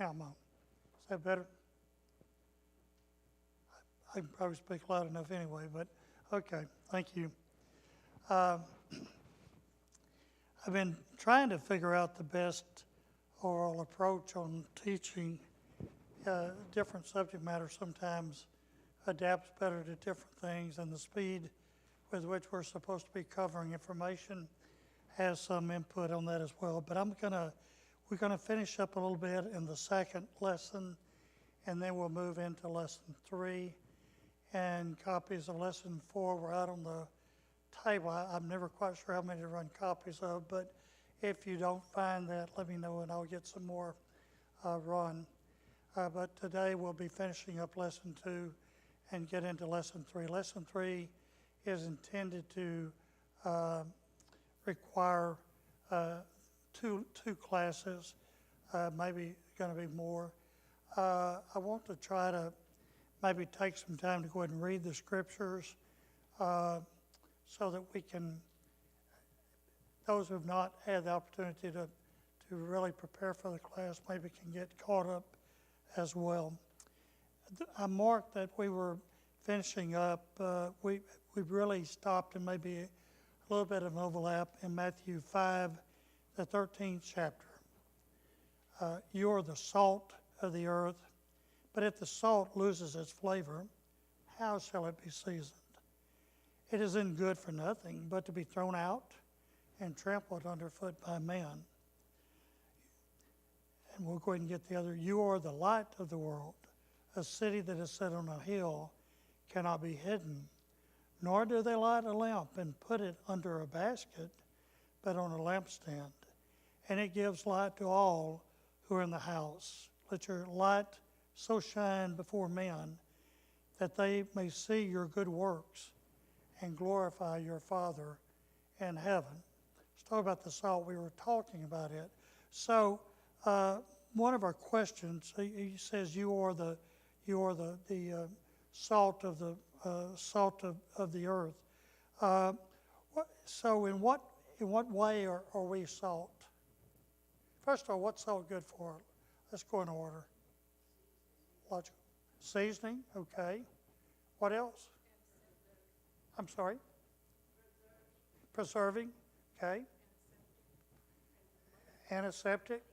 Now I'm on. Is that better? I can probably speak loud enough anyway, but okay, thank you. I've been trying to figure out the best overall approach on teaching. Different subject matter sometimes adapts better to different things, and the speed with which we're supposed to be covering information has some input on that as well. But we're gonna finish up a little bit in the second lesson, and then we'll move into lesson 3. And copies of lesson 4 were out on the table. I'm never quite sure how many to run copies of, but if you don't find that, let me know and I'll get some more run. But today we'll be finishing up lesson 2 and get into lesson 3. Lesson 3 is intended to require two classes, maybe going to be more. I want to try to maybe take some time to go ahead and read the scriptures so that we can, those who have not had the opportunity to really prepare for the class maybe can get caught up as well. I marked that we were finishing up, we really stopped and maybe a little bit of an overlap in Matthew 5, the 13th chapter. You are the salt of the earth, but if the salt loses its flavor, how shall it be seasoned? It isn't good for nothing but to be thrown out and trampled underfoot by man. And we'll go ahead and get the other. You are the light of the world. A city that is set on a hill cannot be hidden, nor do they light a lamp and put it under a basket, but on a lampstand. And it gives light to all who are in the house. Let your light so shine before men that they may see your good works and glorify your Father in heaven. Let's talk about the salt. We were talking about it. So one of our questions, he says, you are the salt of the earth. So in what way are we salt? First of all, what's salt good for? Let's go in order. Logical. Seasoning, okay. What else? I'm sorry? Preserving, okay. Antiseptic,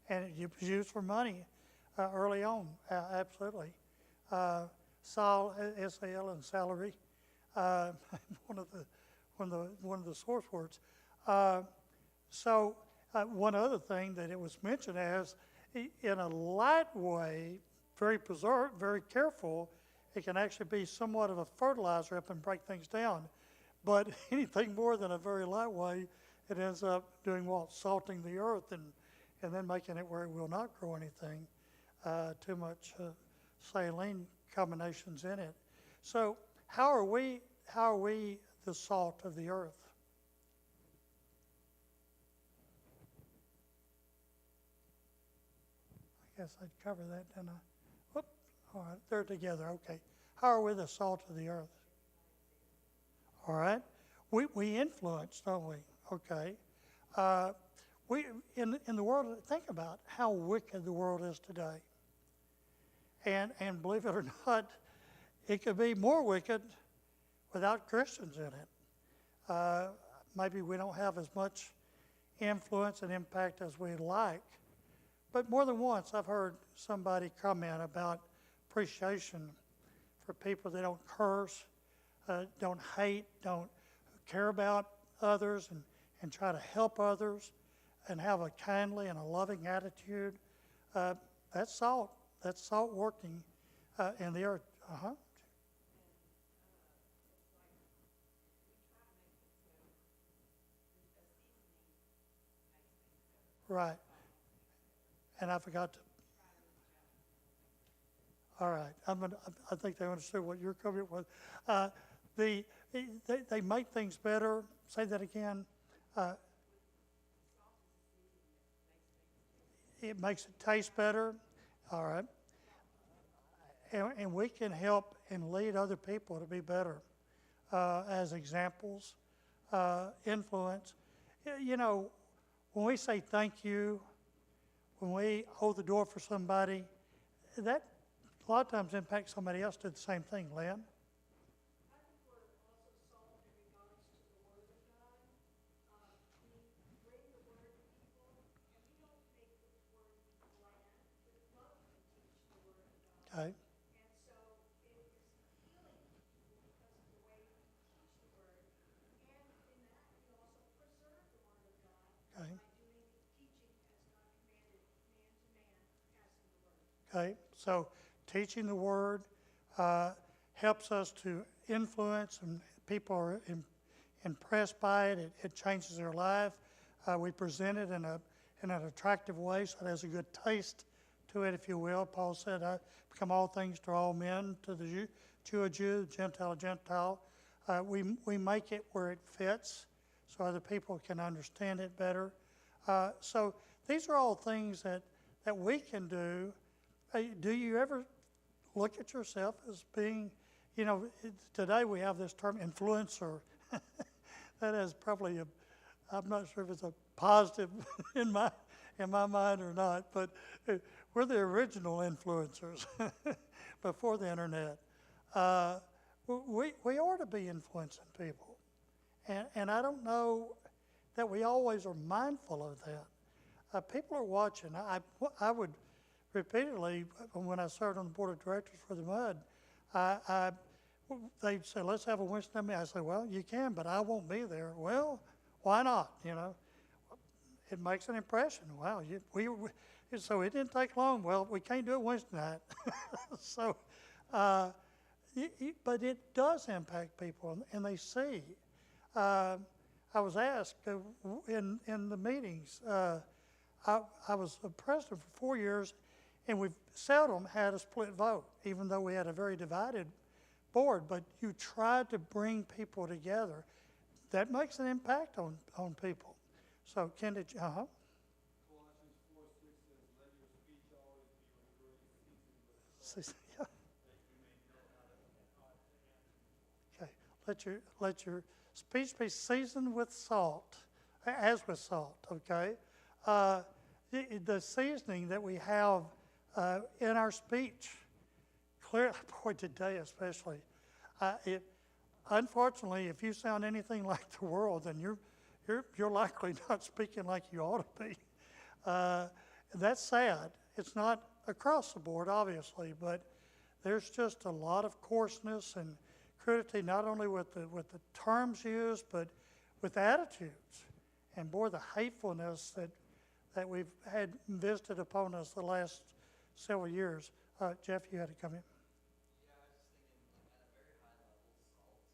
and it was used for money early on, absolutely. Sal, S-A-L, and salary, one of the source words. One other thing that it was mentioned as, in a light way, very preserved, very careful, it can actually be somewhat of a fertilizer up and break things down. But anything more than a very light way, it ends up doing what? Salting the earth and then making it where it will not grow anything. Too much saline combinations in it. So how are we the salt of the earth? I guess I'd cover that, didn't I? Whoop. All right, they're together. Okay. How are we the salt of the earth? All right. We influence, don't we? Okay. We in the world, think about how wicked the world is today. And believe it or not, it could be more wicked without Christians in it. Maybe we don't have as much influence and impact as we'd like. But more than once, I've heard somebody comment about appreciation for people that don't curse, don't hate, don't care about others, and try to help others, and have a kindly and a loving attitude. That's salt. That's salt working in the earth. Right. And I forgot to. All right. I think they understood what your comment was. They make things better. Say that again. It makes it taste better. All right. And we can help and lead other people to be better as examples, influence. You know, when we say thank you, when we hold the door for somebody, that a lot of times impacts somebody else to do the same thing. Lynn? I think we're also salt in regards to the Word of God. We bring the Word to people, and we don't make the Word bland. We love to teach the Word of God. Okay. And so it is healing to people because of the way we teach the Word. And in that, we also preserve the Word of God Okay. by doing teaching as God commanded, man to man, passing the Word. Okay. So teaching the Word helps us to influence, and people are impressed by it. It changes their life. We present it in an attractive way, so it has a good taste to it, if you will. Paul said, "I become all things to all men, to the Jew a Jew, the Gentile a Gentile." We make it where it fits, so other people can understand it better. So these are all things that we can do. Do you ever look at yourself as being, today we have this term influencer. That is probably I'm not sure if it's a positive in my mind or not, but we're the original influencers before the internet. We ought to be influencing people. And I don't know that we always are mindful of that. People are watching. I would repeatedly, when I served on the board of directors for the MUD, they said, "Let's have a Wednesday meeting." I said, "Well, you can, but I won't be there." "Well, why not?" It makes an impression. Wow, so it didn't take long. "Well, we can't do it Wednesday night." So, but it does impact people, and they see. I was asked in the meetings. I was a president for 4 years, and we've seldom had a split vote, even though we had a very divided board. But you tried to bring people together. That makes an impact on people. So, Ken, did you? Colossians 4:6 says, "Let your speech always be with grace, seasoned with salt, that you may know how to Okay. Let your speech be seasoned with salt, as with salt. Okay. The seasoning that we have in our speech, clearly, boy, today especially, unfortunately, if you sound anything like the world, then you're likely not speaking like you ought to be. That's sad. It's not across the board, obviously, but there's just a lot of coarseness and crudity, not only with the terms used, but with attitudes. And boy, the hatefulness that we've had visited upon us the last several years. Jeff, you had to come in. Yeah, I was just thinking at a very high level, salt.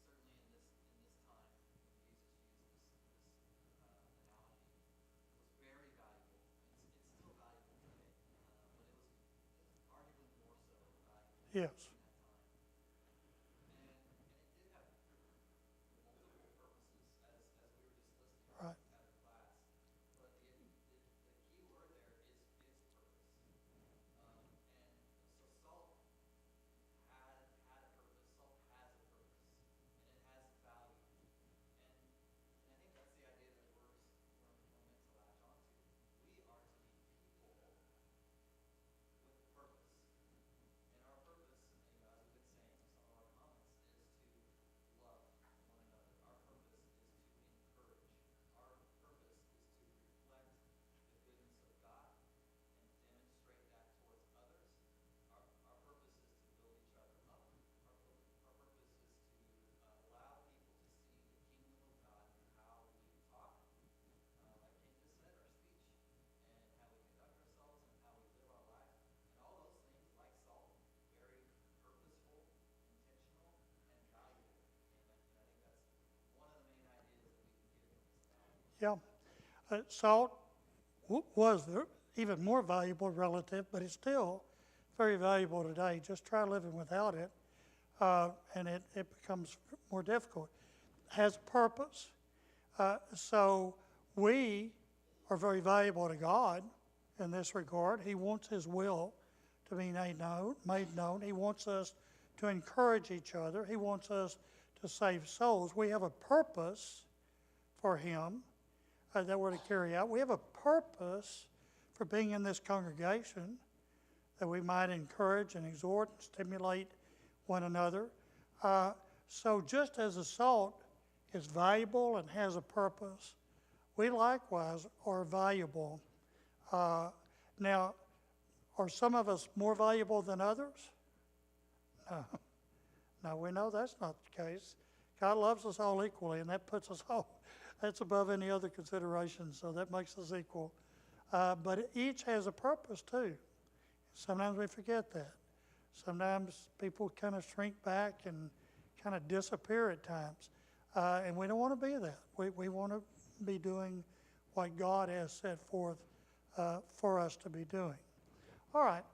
Certainly in this time when Jesus used this analogy, was very valuable. It's still valuable today, but it was arguably more so valuable Yes. in that time. And it did have multiple purposes, as we were just listening Right. at a class. But the key word there is purpose. And so salt had a purpose. Salt has a purpose, and it has value. And I think that's the idea that we're meant to latch onto. We are to be people with purpose. And our purpose, as we've been saying in some of our comments, is to love one another. Our purpose is to encourage. Our purpose is to reflect the goodness of God and demonstrate that towards others. Our purpose is to build each other up. Our purpose is to allow people to see the kingdom of God in how we talk, like Ken just said, our speech, and how we conduct ourselves and how we live our life. And all those things, like salt, very purposeful, intentional, and valuable. And I think that's one of the main ideas that we can get from this analogy. Yeah. Salt was even more valuable relative, but it's still very valuable today. Just try living without it, and it becomes more difficult. Has a purpose. So we are very valuable to God in this regard. He wants His will to be made known. He wants us to encourage each other. He wants us to save souls. We have a purpose for Him. that we're to carry out. We have a purpose for being in this congregation, that we might encourage and exhort and stimulate one another. So just as the salt is valuable and has a purpose, we likewise are valuable. Now, are some of us more valuable than others? No. No, we know that's not the case. God loves us all equally, and that puts us all, that's above any other consideration, so that makes us equal. But each has a purpose too. Sometimes we forget that. Sometimes people kind of shrink back and kind of disappear at times. And we don't want to be that. We want to be doing what God has set forth for us to be doing. All right.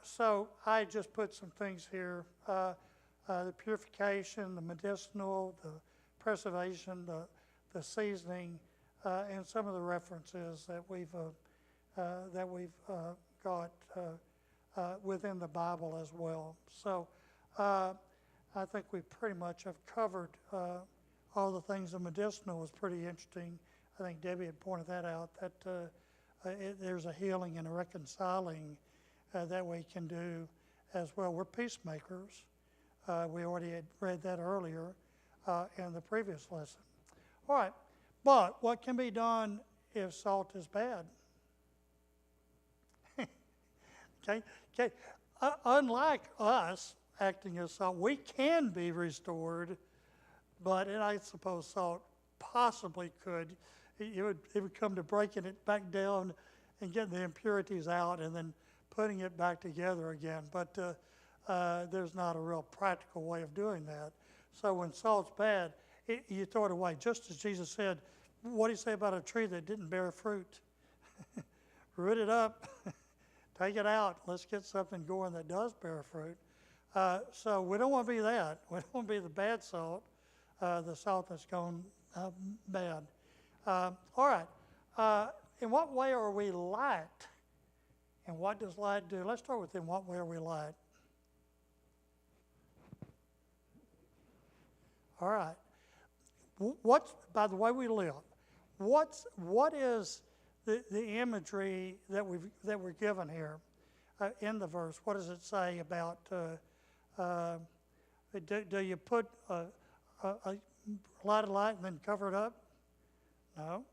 So I just put some things here. The purification, the medicinal, the preservation, the seasoning, and some of the references that we've got within the Bible as well. So I think we pretty much have covered all the things. The medicinal was pretty interesting. I think Debbie had pointed that out, that there's a healing and a reconciling that we can do as well. We're peacemakers. We already had read that earlier in the previous lesson. All right, but what can be done if salt is bad? Okay. Unlike us acting as salt, we can be restored, but I suppose salt possibly could. It would come to breaking it back down and getting the impurities out and then putting it back together again. But there's not a real practical way of doing that. So when salt's bad, you throw it away. Just as Jesus said, what do you say about a tree that didn't bear fruit? Root it up, take it out. Let's get something going that does bear fruit. So we don't want to be that. We don't want to be the bad salt, the salt that's gone bad. All right. In what way are we light? And what does light do? Let's start with in what way are we light? All right. What's, by the way we live, what is the imagery that we're given here in the verse? What does it say about, do you put a light and then cover it up? No.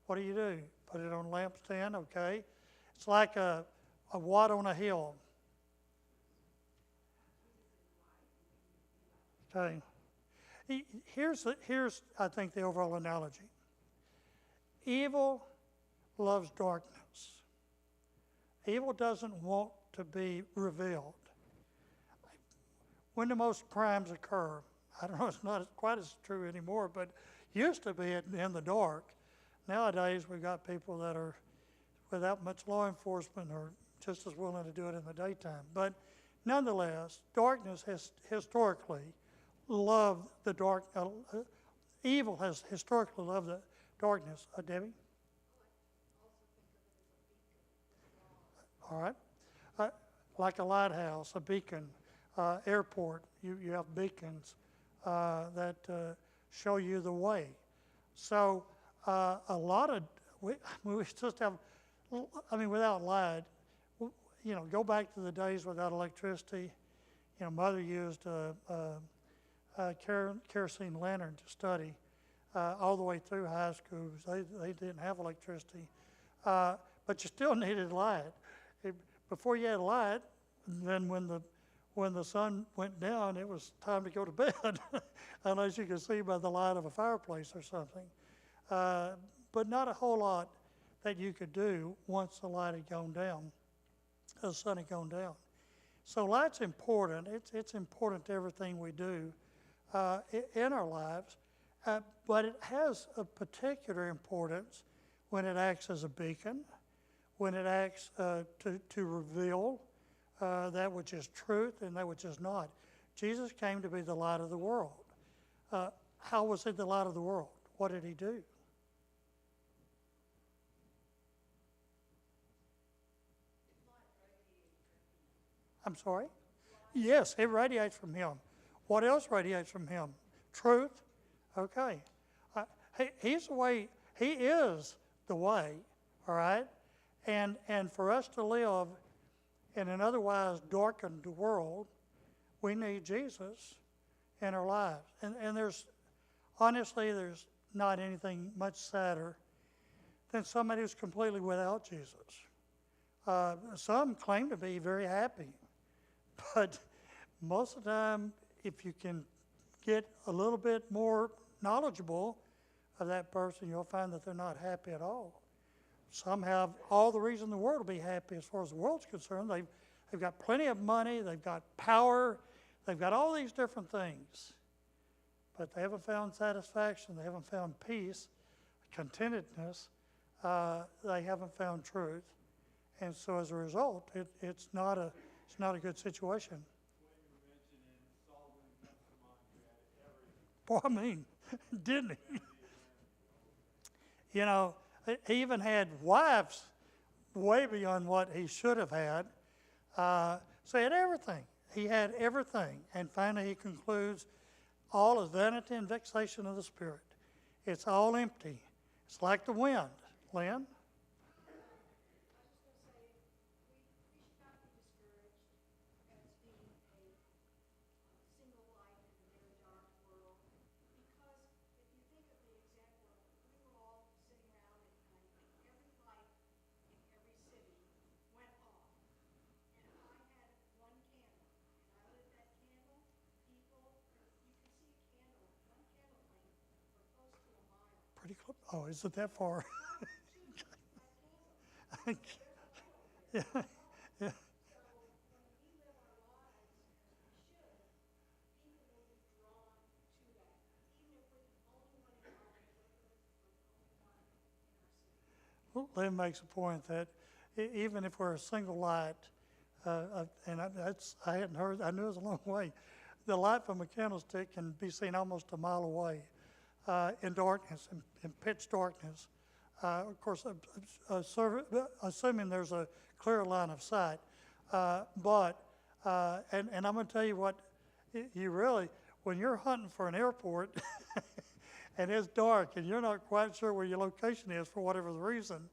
What do? Put it on a lampstand, okay. It's like a what on a hill. Okay. Here's I think the overall analogy. Evil loves darkness. Evil doesn't want to be revealed. When the most crimes occur, I don't know, it's not quite as true anymore, but used to be in the dark. Nowadays, we've got people that are, without much law enforcement, are just as willing to do it in the daytime. But nonetheless, darkness has historically loved the dark. Evil has historically loved the darkness. Debbie? All right. Like a lighthouse, a beacon, airport, you have beacons that show you the way. So a lot of, we just have, without light, go back to the days without electricity. Mother used a kerosene lantern to study all the way through high school. They didn't have electricity. But you still needed light. Before you had light, then when the sun went down, it was time to go to bed, unless you could see by the light of a fireplace or something. But not a whole lot that you could do once the light had gone down, the sun had gone down. So light's important. It's important to everything we do in our lives, but it has a particular importance when it acts as a beacon, when it acts to reveal that which is truth and that which is not. Jesus came to be the light of the world. How was he the light of the world? What did he do? I'm sorry? Yes, it radiates from him. What else radiates from him? Truth? Okay. He's the way, He is the way, all right? And for us to live in an otherwise darkened world, we need Jesus in our lives. And honestly, there's not anything much sadder than somebody who's completely without Jesus. Some claim to be very happy, but most of the time, if you can get a little bit more knowledgeable of that person, you'll find that they're not happy at all. Some have all the reason in the world to be happy as far as the world's concerned. They've got plenty of money, they've got power, they've got all these different things. But they haven't found satisfaction, they haven't found peace, contentedness, they haven't found truth. And so as a result, it's not a good situation. Boy, I mean, didn't he? You know, he even had wives way beyond what he should have had. So he had everything. He had everything. And finally he concludes, all is vanity and vexation of the spirit. It's all empty. It's like the wind. Lynn? Pretty close. Oh, is it that far? Yeah, yeah. Well, Lynn makes a point that even if we're a single light, and I hadn't heard, I knew it was a long way, the light from a candlestick can be seen almost a mile away in darkness, in pitch darkness. Of course, assuming there's a clear line of sight. But I'm going to tell you what, you really, when you're hunting for an airport and it's dark and you're not quite sure where your location is for whatever the reason,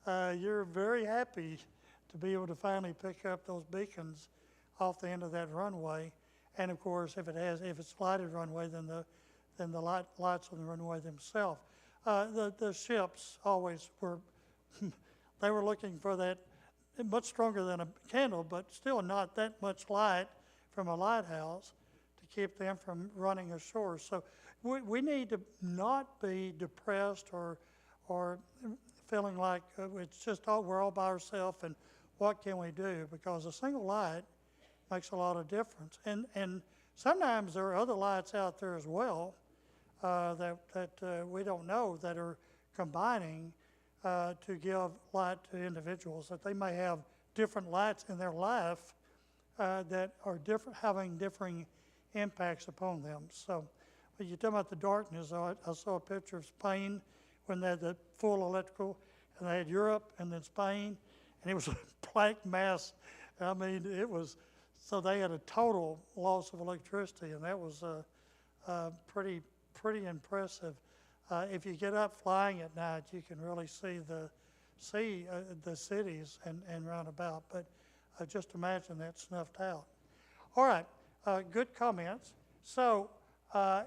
you're very happy to be able to finally pick up those beacons off the end of that runway. And of course, if it's lighted runway, then the lights on the runway themselves. The ships always were, they were looking for that, much stronger than a candle, but still not that much light from a lighthouse to keep them from running ashore. So we need to not be depressed or feeling like it's just we're all by ourselves and what can we do? Because a single light makes a lot of difference. And sometimes there are other lights out there as well that we don't know that are combining to give light to individuals, that they may have different lights in their life that are having differing impacts upon them. So when you talk about the darkness, I saw a picture of Spain when they had the full electrical, and they had Europe and then Spain, and it was a black mass. I mean, it was, so they had a total loss of electricity, and that was pretty impressive. If you get up flying at night, you can really see the cities and round about. But just imagine that snuffed out. All right, good comments. So I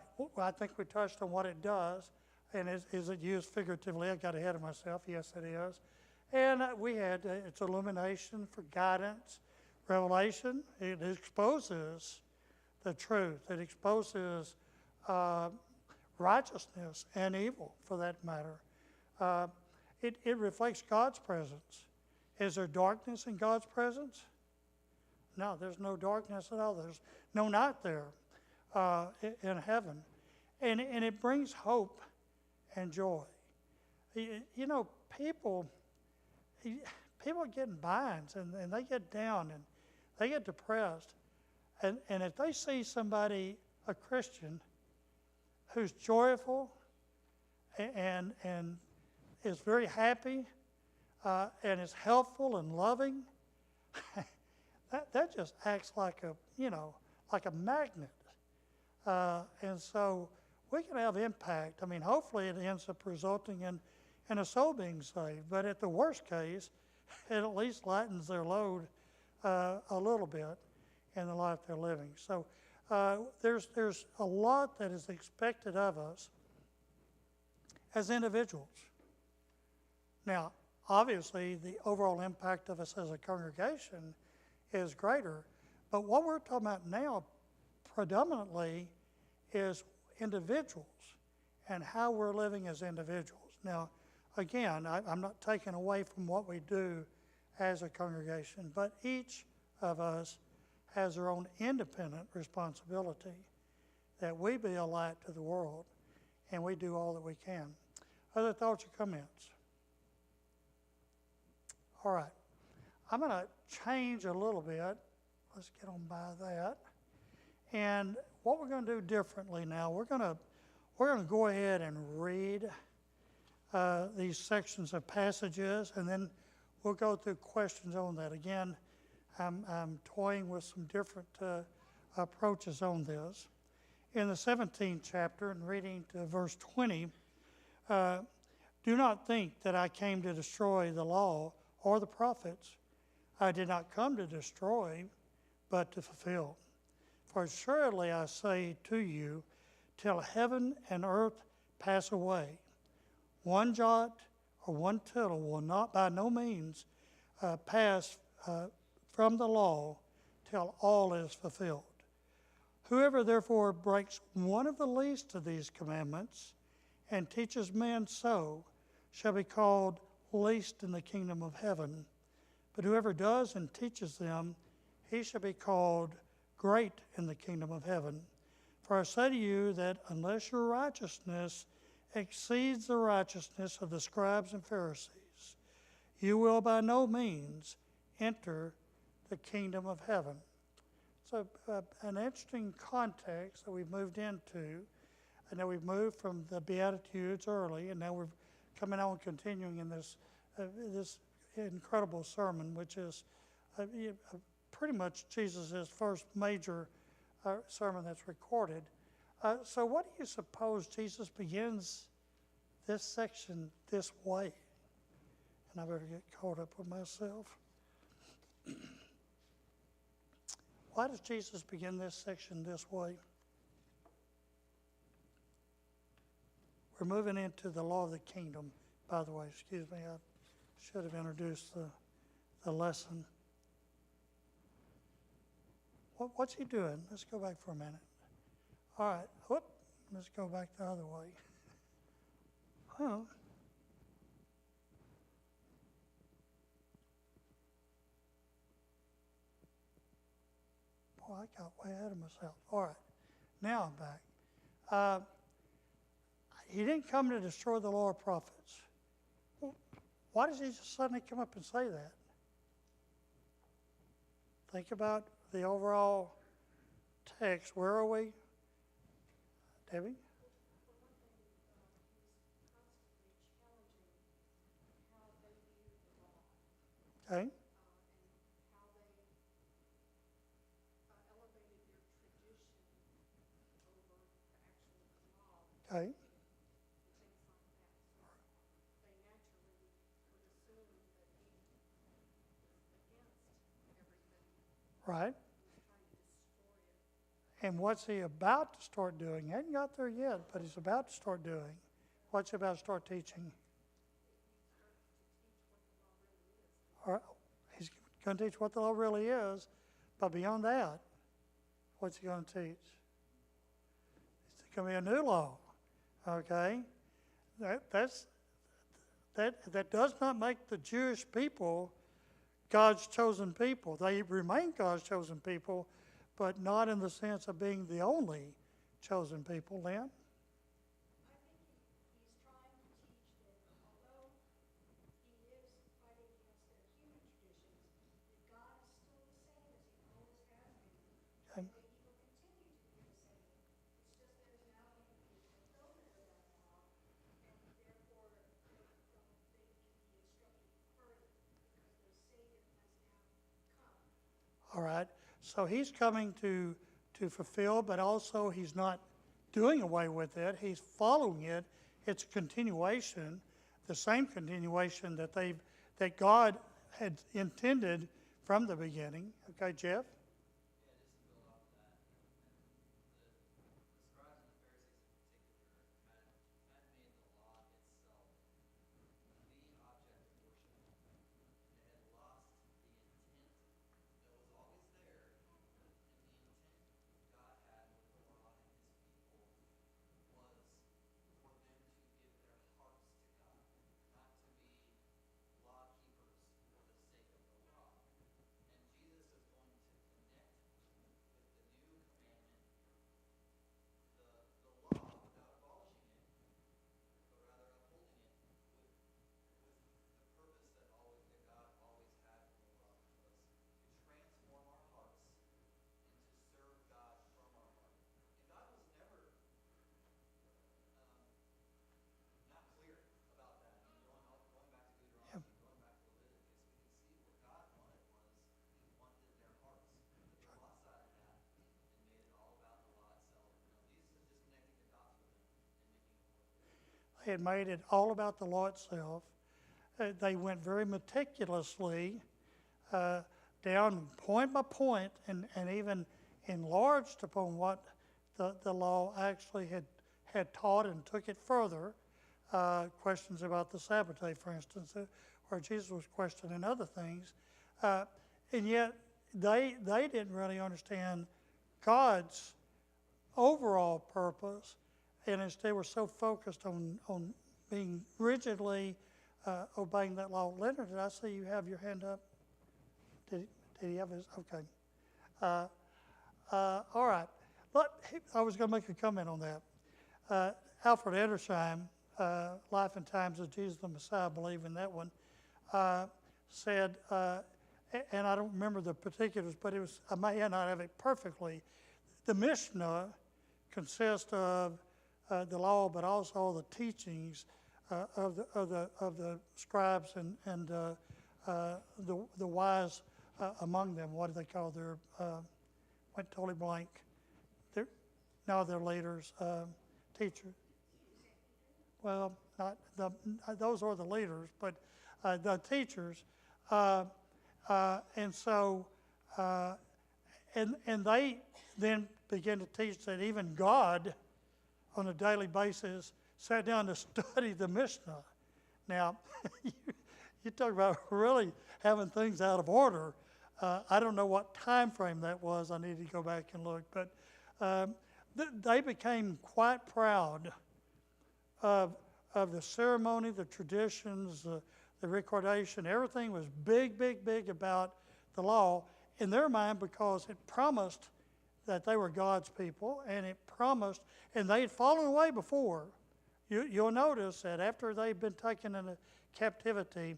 think we touched on what it does, and is it used figuratively? I got ahead of myself. Yes, it is. And we had its illumination for guidance, revelation. It exposes the truth. It exposes righteousness and evil, for that matter. It reflects God's presence. Is there darkness in God's presence? No, there's no darkness at all. There's no night there in heaven. And it brings hope and joy. You know, people get in binds and they get down and they get depressed. And if they see somebody, a Christian, who's joyful and is very happy and is helpful and loving, that just acts like a magnet. And so we can have impact. I mean, hopefully it ends up resulting in and a soul being saved. But at the worst case, it at least lightens their load a little bit in the life they're living. So there's a lot that is expected of us as individuals. Now, obviously, the overall impact of us as a congregation is greater, but what we're talking about now predominantly is individuals and how we're living as individuals. Now, again, I'm not taking away from what we do as a congregation, but each of us has their own independent responsibility that we be a light to the world and we do all that we can. Other thoughts or comments? All right. I'm going to change a little bit. Let's get on by that. And what we're going to do differently now, we're going to go ahead and read these sections of passages, and then we'll go through questions on that. Again, I'm toying with some different approaches on this. In the 17th chapter, and reading to verse 20, do not think that I came to destroy the law or the prophets. I did not come to destroy, but to fulfill. For assuredly I say to you, till heaven and earth pass away, one jot or one tittle will not by no means pass from the law till all is fulfilled. Whoever therefore breaks one of the least of these commandments and teaches men so shall be called least in the kingdom of heaven. But whoever does and teaches them, he shall be called great in the kingdom of heaven. For I say to you that unless your righteousness exceeds the righteousness of the scribes and Pharisees, you will by no means enter the kingdom of heaven. So an interesting context that we've moved into, and now we've moved from the Beatitudes early, and now we're coming on continuing in this incredible sermon, which is pretty much Jesus' first major sermon that's recorded. So what do you suppose Jesus begins this section this way? And I better get caught up with myself. Why does Jesus begin this section this way? We're moving into the law of the kingdom, by the way. Excuse me, I should have introduced the lesson. What's he doing? Let's go back for a minute. All right. Whoop. Let's go back the other way. Well, boy, I got way ahead of myself. All right. Now I'm back. He didn't come to destroy the law or prophets. Well, why does he just suddenly come up and say that? Think about the overall text. Where are we? Debbie? Okay. Okay. Right. And what's he about to start doing? He hasn't got there yet, but he's about to start doing. What's he about to start teaching? All right. He's going to teach what the law really is, but beyond that, what's he going to teach? It's going to be a new law. Okay? That does not make the Jewish people God's chosen people. They remain God's chosen people, but not in the sense of being the only chosen people. Lynn? I think he's trying to teach that although he is fighting against their human traditions, that God is still the same as he always has been, Okay. and that he will continue to be the same. It's just there's now going to be a fulfillment of that law, and therefore they can be instructed further because their Savior has now come. All right. So he's coming to fulfill, but also he's not doing away with it. He's following it. It's a continuation. the same continuation that God had intended from the beginning. Okay, Jeff? Yeah, just to build off of that, the scribes and the Pharisees in particular had made the law itself the object of worship. They had lost the intent that was always there, and the intent God had with the law and his people was for them to give their hearts to God, not to be law keepers for the sake of the law. And Jesus is going to connect with the new commandment the law without abolishing it, but rather upholding it with the purpose that God always had from the law, which was to transform our hearts and to serve God from our heart. And God was never not clear about that. I mean, going back to Deuteronomy, going back to Leviticus, we can see what God wanted was he wanted their hearts. But they lost sight of that and made it all about the law itself. Jesus is just connecting the dots with them and making it work. They had made it all about the law itself. They went very meticulously down point by point and even enlarged upon what the law actually had taught and took it further. Questions about the Sabbath day, for instance, where Jesus was questioning other things. And yet they didn't really understand God's overall purpose, and instead were so focused on being rigidly obeying that law. Leonard, did I see you have your hand up? Did he have his? Okay. All right. I was going to make a comment on that. Alfred Edersheim, Life and Times of Jesus the Messiah, I believe in that one, said, and I don't remember the particulars, but I may not have it perfectly. The Mishnah consists of the law, but also the teachings of the scribes and the wise among them. What do they call their? Went totally blank. They're leaders, teachers. Well, not those are the leaders, but the teachers, and so and they then begin to teach that even God, on a daily basis, sat down to study the Mishnah. Now, you talk about really having things out of order. I don't know what time frame that was. I need to go back and look. But they became quite proud of the ceremony, the traditions, the recordation. Everything was big, big, big about the law in their mind because it promised that they were God's people, and it promised, and they had fallen away before. You'll notice that after they've been taken into captivity,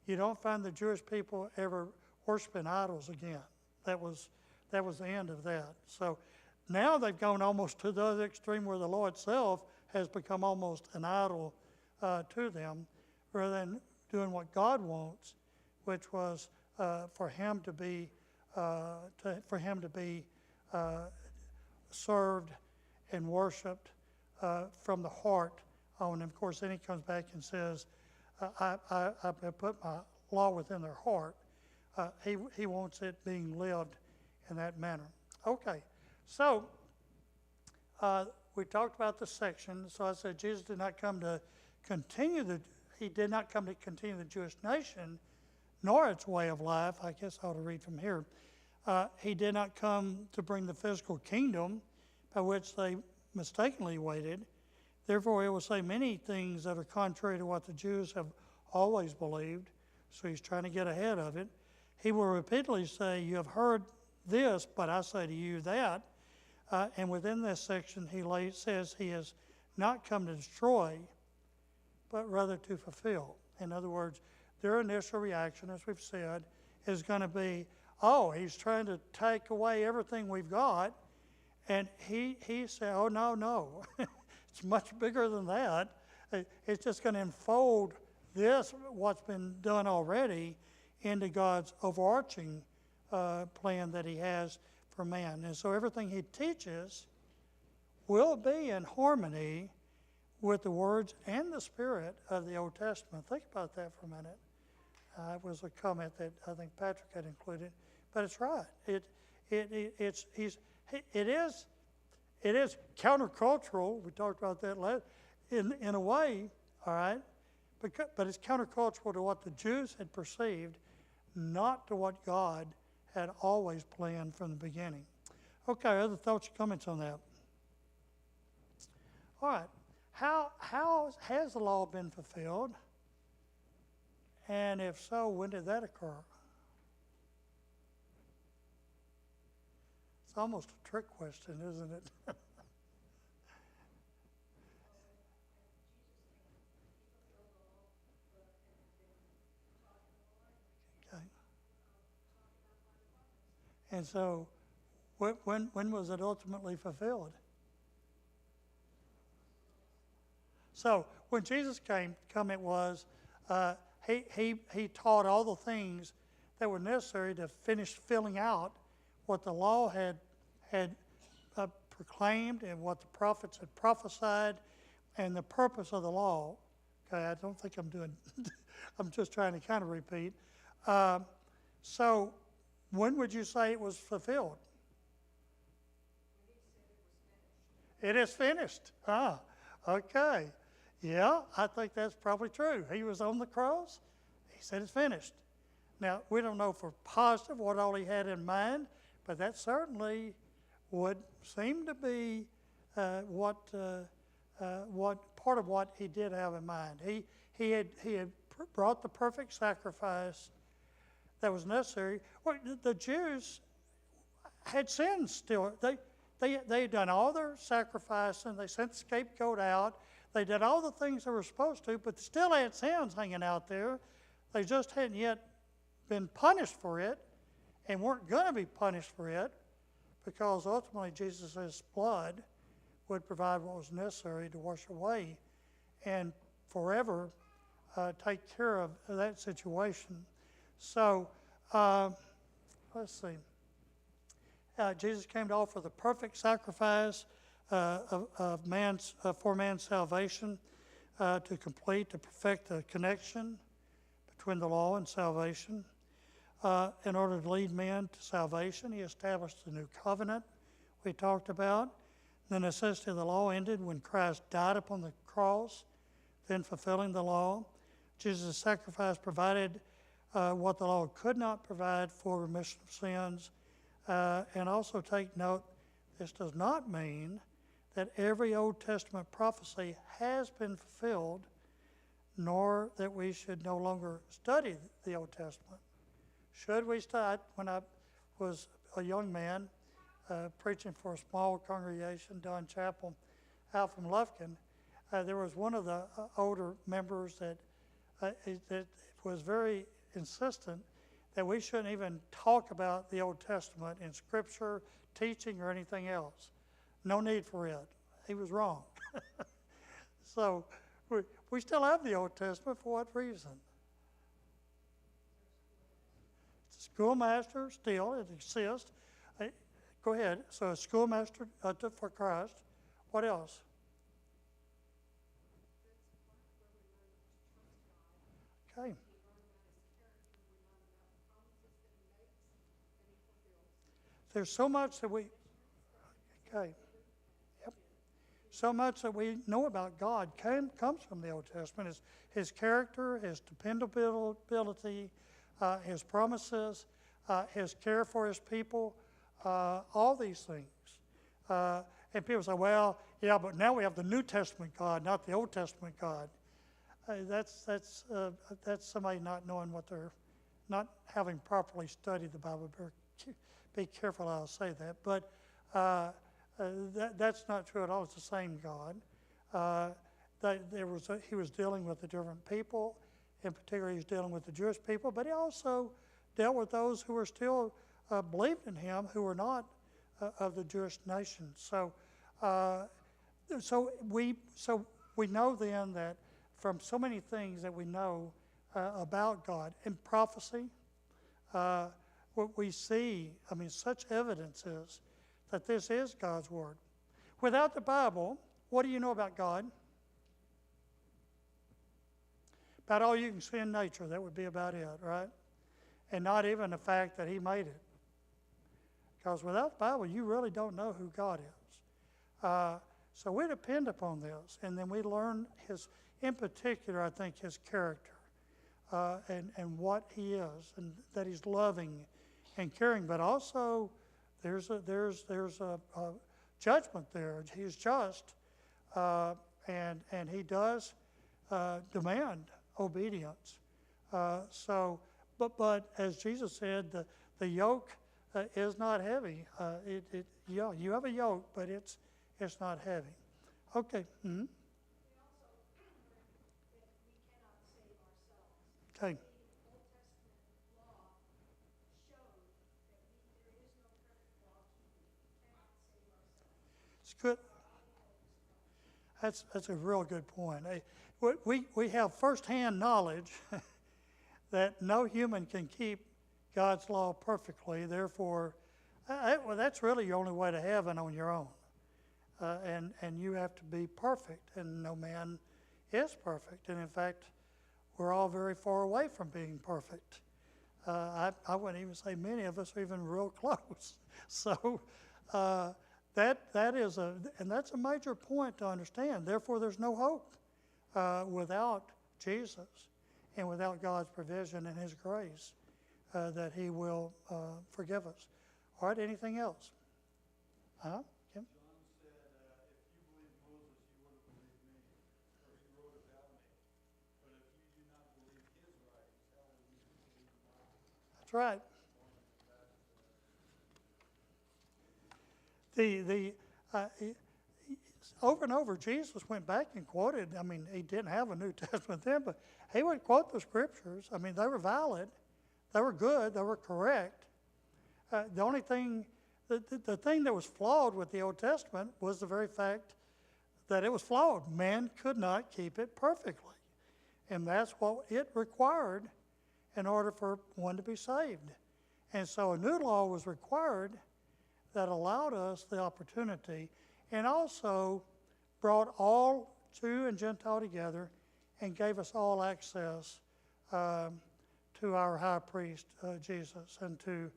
you don't find the Jewish people ever worshiping idols again. That was the end of that. So now they've gone almost to the other extreme where the law itself has become almost an idol to them, rather than doing what God wants, which was for Him to be served and worshipped from the heart on. And of course, then He comes back and says, I put my law within their heart. He wants it being lived in that manner. Okay, so we talked about the section. So I said Jesus did not come to continue the Jewish nation, nor its way of life. I guess I ought to read from here. He did not come to bring the physical kingdom by which they mistakenly waited. Therefore, he will say many things that are contrary to what the Jews have always believed. So he's trying to get ahead of it. He will repeatedly say, you have heard this, but I say to you that. And within this section, he says he has not come to destroy, but rather to fulfill. In other words, their initial reaction, as we've said, is going to be, oh, he's trying to take away everything we've got. And he said, oh, no. It's much bigger than that. It's just going to enfold this, what's been done already, into God's overarching plan that He has for man. And so everything He teaches will be in harmony with the words and the spirit of the Old Testament. Think about that for a minute. It was a comment that I think Patrick had included, but it's right. It is countercultural. We talked about that last, in a way, all right, but it's countercultural to what the Jews had perceived, not to what God had always planned from the beginning. Okay, other thoughts or comments on that? All right, how has the law been fulfilled? And if so, when did that occur? It's almost a trick question, isn't it? Okay. And so, when was it ultimately fulfilled? So, when Jesus came, it was, he taught all the things that were necessary to finish filling out what the law had proclaimed and what the prophets had prophesied, and the purpose of the law. Okay, I don't think I'm doing. I'm just trying to kind of repeat. So, when would you say it was fulfilled? It is finished. Okay. Yeah, I think that's probably true. He was on the cross. He said it's finished. Now, we don't know for positive what all he had in mind, but that certainly would seem to be what part of what he did have in mind. He had brought the perfect sacrifice that was necessary. Well, the Jews had sinned still. They had done all their sacrificing. They sent the scapegoat out. They did all the things they were supposed to, but they still had sins hanging out there. They just hadn't yet been punished for it and weren't going to be punished for it, because ultimately Jesus' blood would provide what was necessary to wash away and forever take care of that situation. So, let's see. Jesus came to offer the perfect sacrifice for man's salvation, to perfect the connection between the law and salvation. In order to lead men to salvation, he established the new covenant we talked about. The necessity of the law ended when Christ died upon the cross, then fulfilling the law. Jesus' sacrifice provided what the law could not provide for remission of sins. And also take note, this does not mean that every Old Testament prophecy has been fulfilled, nor that we should no longer study the Old Testament. Should we study? When I was a young man preaching for a small congregation, Dunn Chapel, out from Lufkin, there was one of the older members that was very insistent that we shouldn't even talk about the Old Testament in Scripture, teaching, or anything else. No need for it. He was wrong. So we still have the Old Testament. For what reason? It's a schoolmaster still. It exists. Go ahead. So a schoolmaster for Christ. What else? Okay. There's so much that we, okay, yep. So much that we know about God comes from the Old Testament. His character, his dependability, his promises, his care for his people, all these things. And people say, well, yeah, but now we have the New Testament God, not the Old Testament God. That's somebody not knowing what they're, not having properly studied the Bible. Be careful how I say that, but that's not true at all. It's the same God. He was dealing with the different people. In particular, he was dealing with the Jewish people, but he also dealt with those who were still believed in him, who were not of the Jewish nation. So we know then that from so many things that we know about God in prophecy. What we see, such evidence is that this is God's Word. Without the Bible, what do you know about God? about all you can see in nature. That would be about it, right? And not even the fact that he made it. Because without the Bible, you really don't know who God is. So we depend upon this, and then we learn his, in particular, I think, his character and what he is, and that he's loving and caring. But also, there's a judgment there. He's just, and he does demand obedience. But as Jesus said, the yoke is not heavy. Yeah, you have a yoke, but it's not heavy. Okay. Mm-hmm. We also learned that we cannot save ourselves. Okay. The Old Testament law showed that there is no perfect law keeping. We cannot save ourselves. It's good. That's a real good point. We have firsthand knowledge that no human can keep God's law perfectly. Therefore, well, that's really your only way to heaven on your own. And you have to be perfect, and no man is perfect. And in fact, we're all very far away from being perfect. I wouldn't even say many of us are even real close. So that is and that's a major point to understand. Therefore, there's no hope without Jesus and without God's provision and his grace that he will forgive us. All right, anything else? Kim? John said, if you believe Moses, you would have believed me, for he wrote about me. But if you do not believe his writings, how will you believe mine? That's right. Over and over, Jesus went back and quoted. I mean, he didn't have a New Testament then, but he would quote the scriptures. I mean, they were valid, they were good, they were correct. The only thing, the thing that was flawed with the Old Testament was the very fact that it was flawed. Man could not keep it perfectly, and that's what it required in order for one to be saved. And so a new law was required that allowed us the opportunity, and also brought all Jew and Gentile together and gave us all access to our high priest, Jesus, and to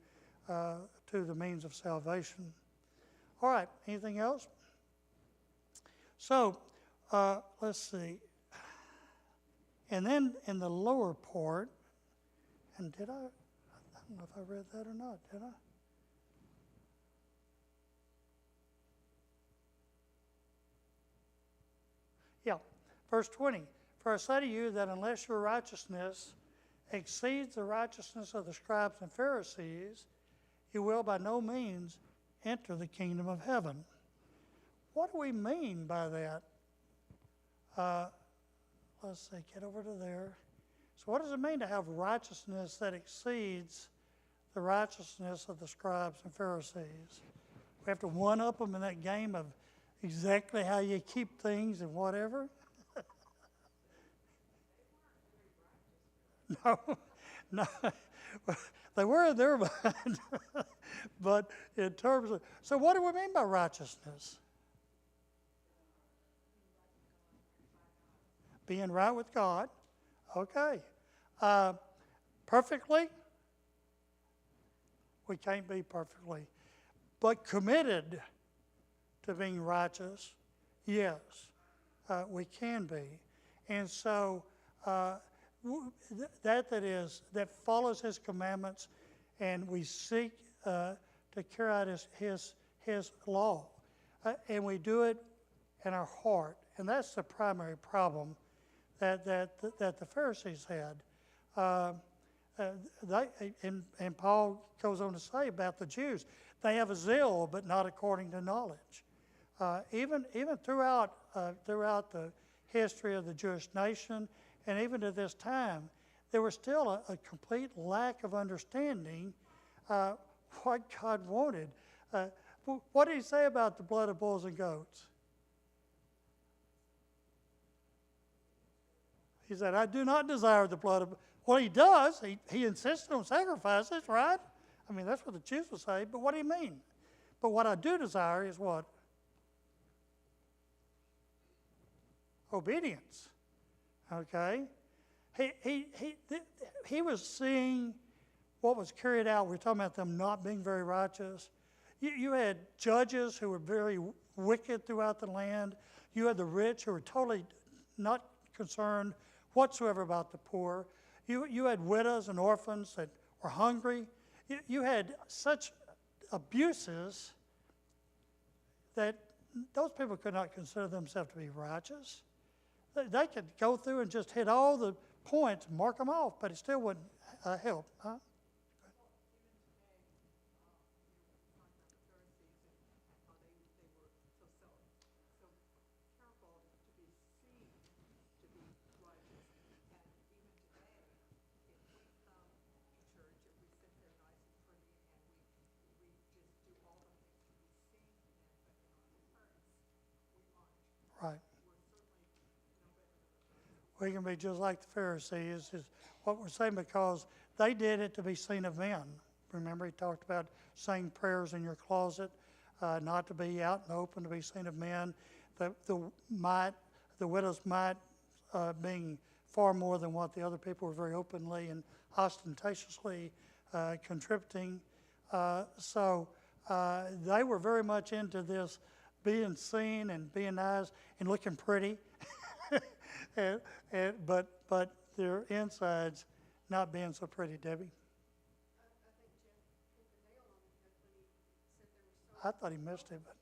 the means of salvation. All right, anything else? So, let's see. And then in the lower part, and I don't know if I read that or not, did I? Yeah, verse 20. For I say to you that unless your righteousness exceeds the righteousness of the scribes and Pharisees, you will by no means enter the kingdom of heaven. What do we mean by that? Let's see, get over to there. So what does it mean to have righteousness that exceeds the righteousness of the scribes and Pharisees? We have to one-up them in that game of exactly how you keep things and whatever? No. They were in their mind. But in terms of, so what do we mean by righteousness? Being right with God. Okay. Perfectly? We can't be perfectly. But committed to being righteous, yes, we can be. And so that follows his commandments, and we seek to carry out his law. And we do it in our heart. And that's the primary problem that the Pharisees had. And Paul goes on to say about the Jews, they have a zeal, but not according to knowledge. Even throughout the history of the Jewish nation, and even to this time, there was still a complete lack of understanding what God wanted. What did he say about the blood of bulls and goats? He said, I do not desire the blood of... Well, he does. He insisted on sacrifices, right? I mean, that's what the Jews would say, but what do you mean? But what I do desire is what? Obedience. Okay? he was seeing what was carried out. We're talking about them not being very righteous. You had judges who were very wicked throughout the land. You had the rich who were totally not concerned whatsoever about the poor. You had widows and orphans that were hungry. You had such abuses that those people could not consider themselves to be righteous. They could go through and just hit all the points, mark them off, but it still wouldn't help. Huh? Right. We can be just like the Pharisees, is what we're saying, because they did it to be seen of men. Remember, he talked about saying prayers in your closet, not to be out in the open, to be seen of men. The widow's mite being far more than what the other people were very openly and ostentatiously contributing. So they were very much into this being seen and being nice and looking pretty, but their insides not being so pretty. Debbie? I thought he missed it, but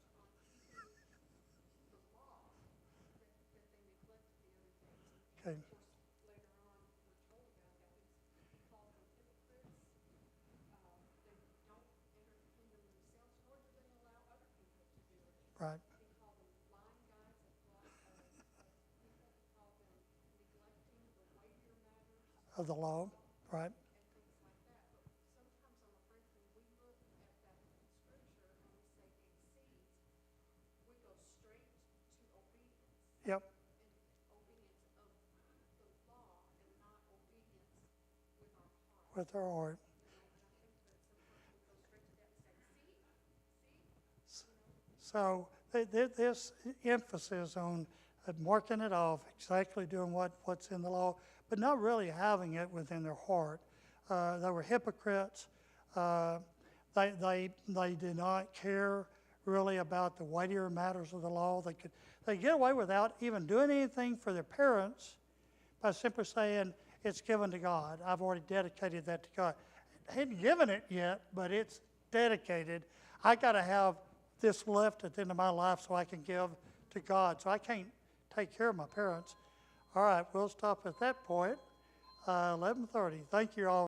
okay. Right. Of the law, right? Yep. With our heart. So this emphasis on marking it off, exactly doing what's in the law, but not really having it within their heart. They were hypocrites. They did not care really about the weightier matters of the law. They get away without even doing anything for their parents by simply saying, it's given to God. I've already dedicated that to God. I hadn't given it yet, but it's dedicated. I got to have this left at the end of my life so I can give to God. So I can't take care of my parents. All right, we'll stop at that point. 11:30. Thank you all.